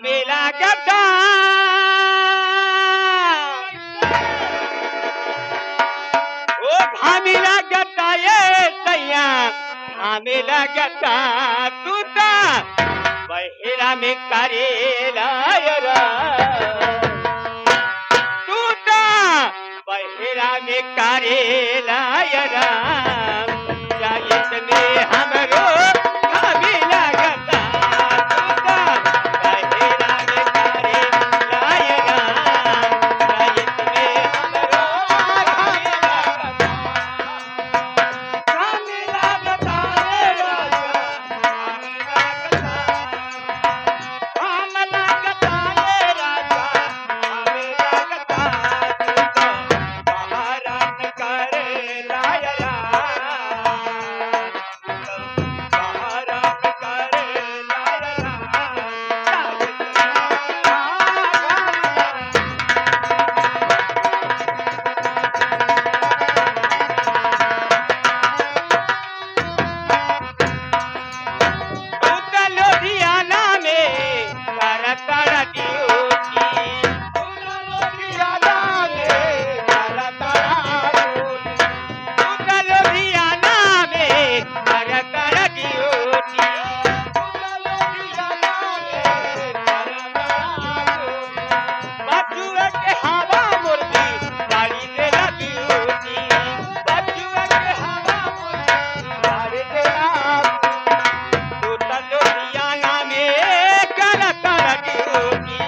मेला गद्दा ओ घामेला गद्दा ये सैया घामेला गद्दा तू ता बहेरा में करेला यरा तू ता बहेरा में करेला यरा जायत में हमरो घामेला गद्दा तू ता बहेरा में करेला यरा जायत में हमरो घामेला गद्दा घामेला गद्दा घामेला गद्दा ये राजा घामेला गद्दा तू तो बहारा न करेला यरा लुधियाना में करतड़ ड्यूटी लुधियाना में करतड़ ड्यूटी लुधियाना में करतड़ ड्यूटी लुधियाना में करतड़ बचुआ के हवा मुर्गी गाड़ी दे ड्यूटी बचुआ के हवा मुर्गी गाड़ी दे तू तो लुधियाना में करतड़ ड्यूटी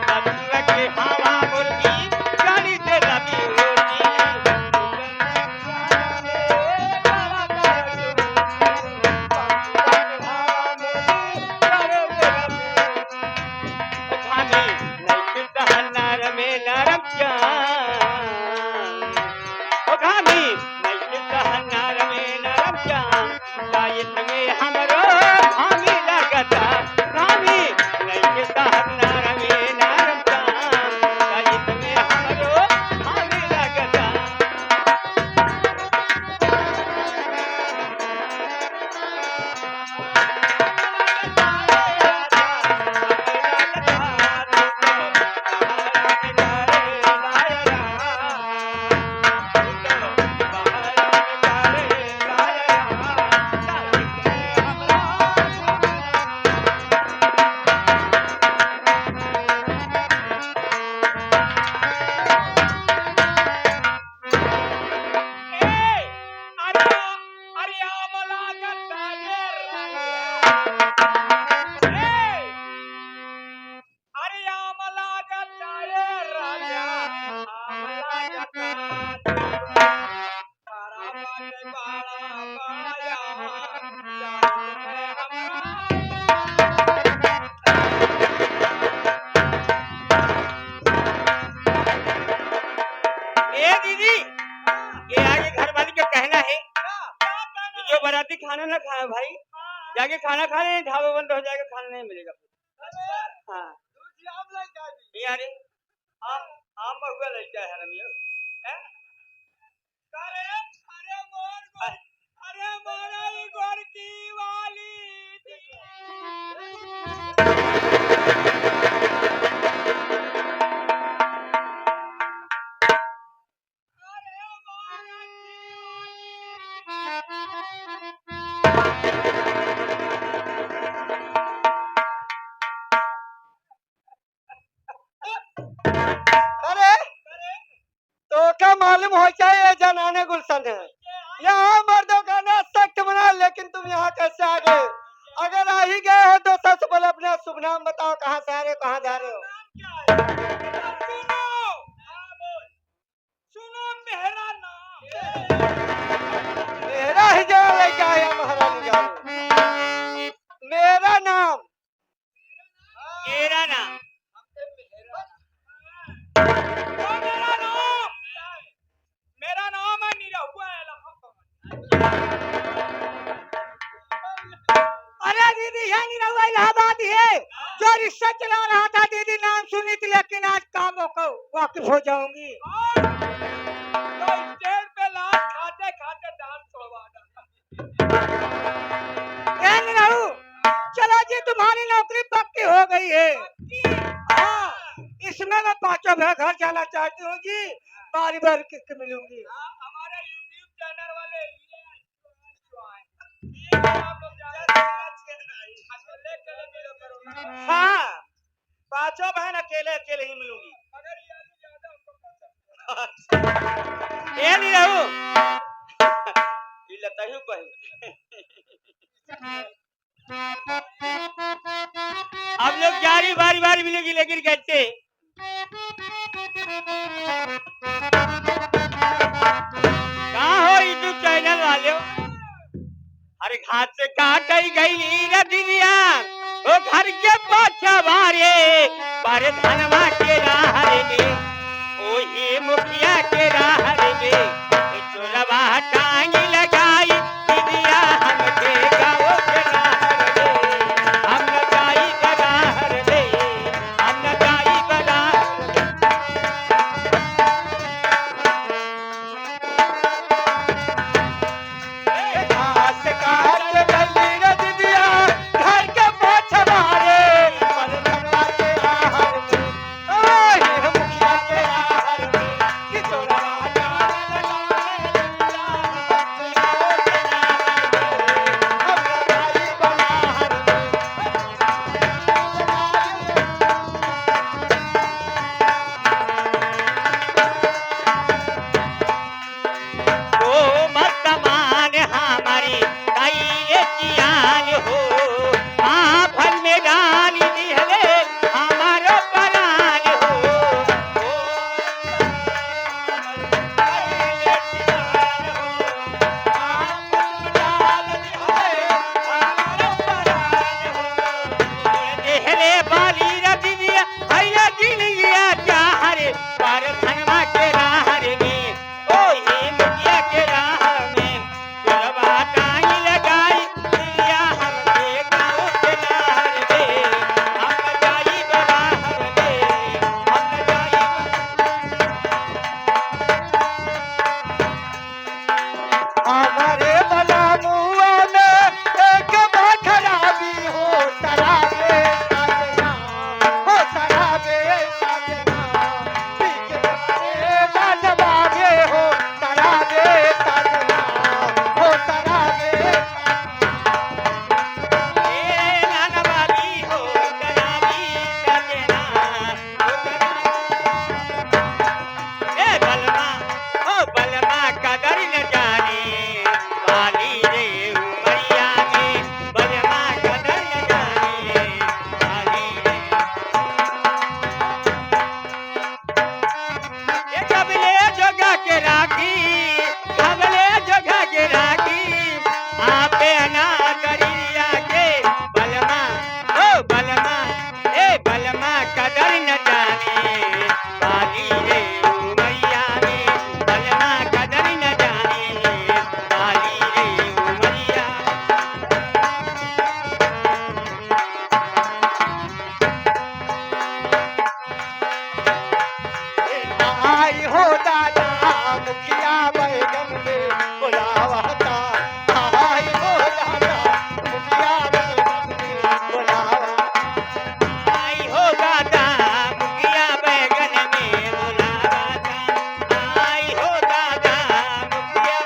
बचुआ के हवा मुर्गी गाड़ी दे ड्यूटी घामे नहीं दहनार में नरम जान ओ घामे नहीं दहनार में नरम जान दायत में हमरो घामे लगता घामे नहीं दहनार में नरम जान दायत में हमरो घामे लगता ए दीदी ये आगे घर वाली का कहना है कि जो बाराती खाना ना खाए भाई जाके खाना खा ले ढाबा बंद हो जाएगा खाना नहीं मिलेगा हाँ ये अरे आम आम बहुआ लड़का है रमियो हैं अरे मोरा ई गोरकी वाली अरे तो क्या मालूम हो क्या ये जनाने गुलशन है यहाँ मर्दों का ना सख्त बना लेकिन तुम यहाँ कैसे आ गए अगर आ ही गए हो तो सबसे पहले अपना शुभ नाम बताओ कहाँ से आ रहे हो कहाँ जा रहे हो सुनो मेरा नाम मेरा ही जरा लेके आया महारानी जान मेरा नाम मेरा नाम मेरा नाम है निरहुआ अरे दीदी यह निरहुआ इलाहाबाद है जो रिक्शा चला रहा था दीदी नाम सुनी थी लेकिन आज काम को वाकिफ हो जाऊंगी तो स्टेज पे लात खाते खाते डांस छोड़वा निरहु चलो जी तुम्हारी नौकरी पक्की हो गई है। हाँ, इसमें मैं 5 घर जाना चाहती हूँ जी। बारी बारी किससे मिलूंगी? हमारे YouTube चैनल वाले ये आप लोग ज्यादा हाँ, 5 बहन अकेले अकेले ही मिलूंगी। मगर ये आदमी ज्यादा हमको पसंद ये नहीं रहू ये लगता है कहीं हम लोग जारी बारी बारी मिलेगी लेकिन कहते कहाँ हो यूट्यूब चैनल वाले अरे घाट से काट गई रदिया ओ घर के पाछा मारे पर धनवा के राहरे में ओ ये मुखिया के राहरे में चोरवा टांग लगाई दिया हमके गाँव के राहरे में हम न जाई बराहर में हम न जाई बराहर घास काट गई रदिया घर के पाछा मारे पर धनवा के राहर में ओ ये मुखिया के राहर में कि चोरवा टांग लगाए दिया हमके गाँव के राहर में हम न ओ मर्तमान हमारी कई जियान हो आफन में डाल दिहले हमारो परान हो ओ देहले बाली रदिया भैया गिन गया चाहरे पर धनवा के राहरे में ओ ये मुखिया के राह में चोरवा टांग लगाई दिया हमके गाँव के राहर में हम न जाई बराहर में हम न जाई हमारे बला मुआ में एक बात खराबी हो शराबे साजना हो शराबे साजना पीके तुम्हारे बनवावे हो शराबे साजना हो शराबे ए नानवाली हो करावी सजना हो करावी ए बलमा ओ बलमा कदर न जाने वाली रे उमरिया में बलमा कदर न जाने वाली रे ये कबले जगह के राखी कबले जगह के राखी आपे ना करिया के बलमा ओ बलमा ए बलमा कदर न जाने वाली रे उमैया में बलमा कदर न जाने वाली रे उमैया आई हो दादा मुखिया बैगन में बुलावता आई हो दादा मुखिया बैगन में बुलावता आई हो दादा मुखिया बैगन में बुलावाता आई हो दादा मुखिया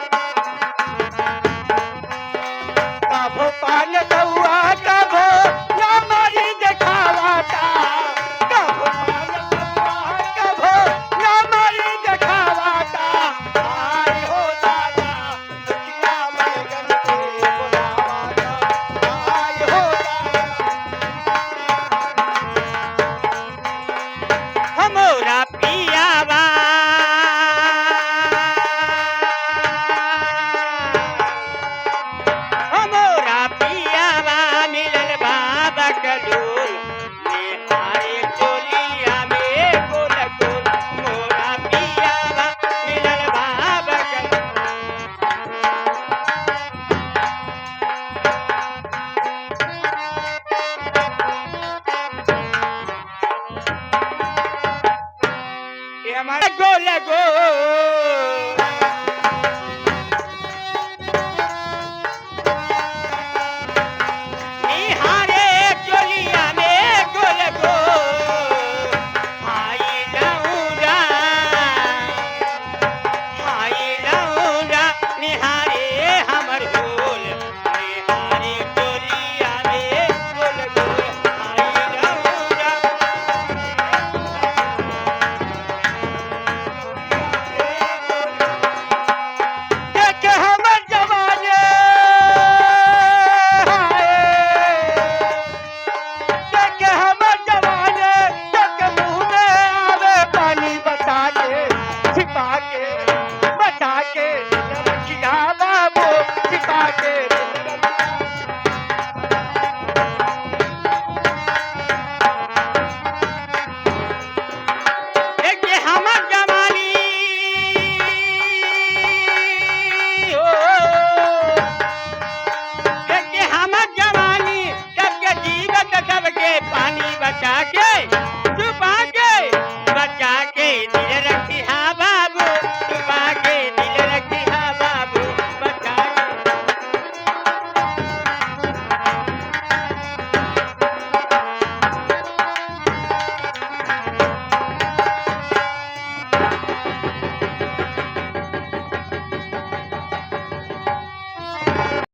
कभो पान दउआ कभो ना मारी देखावाता कभो पान दउआ कभो ना मारी देखावाता आई हो दादा मुखिया बैगन में बुलावाता आई हो दादा हमारा पियावा हमारा पियावा मिलल बाबा कलोल निहारे चोलिया में गोल गोल मोरा पियावा मिलल बाबा कलोल ये हमारा गोल गोल निहारे धीरे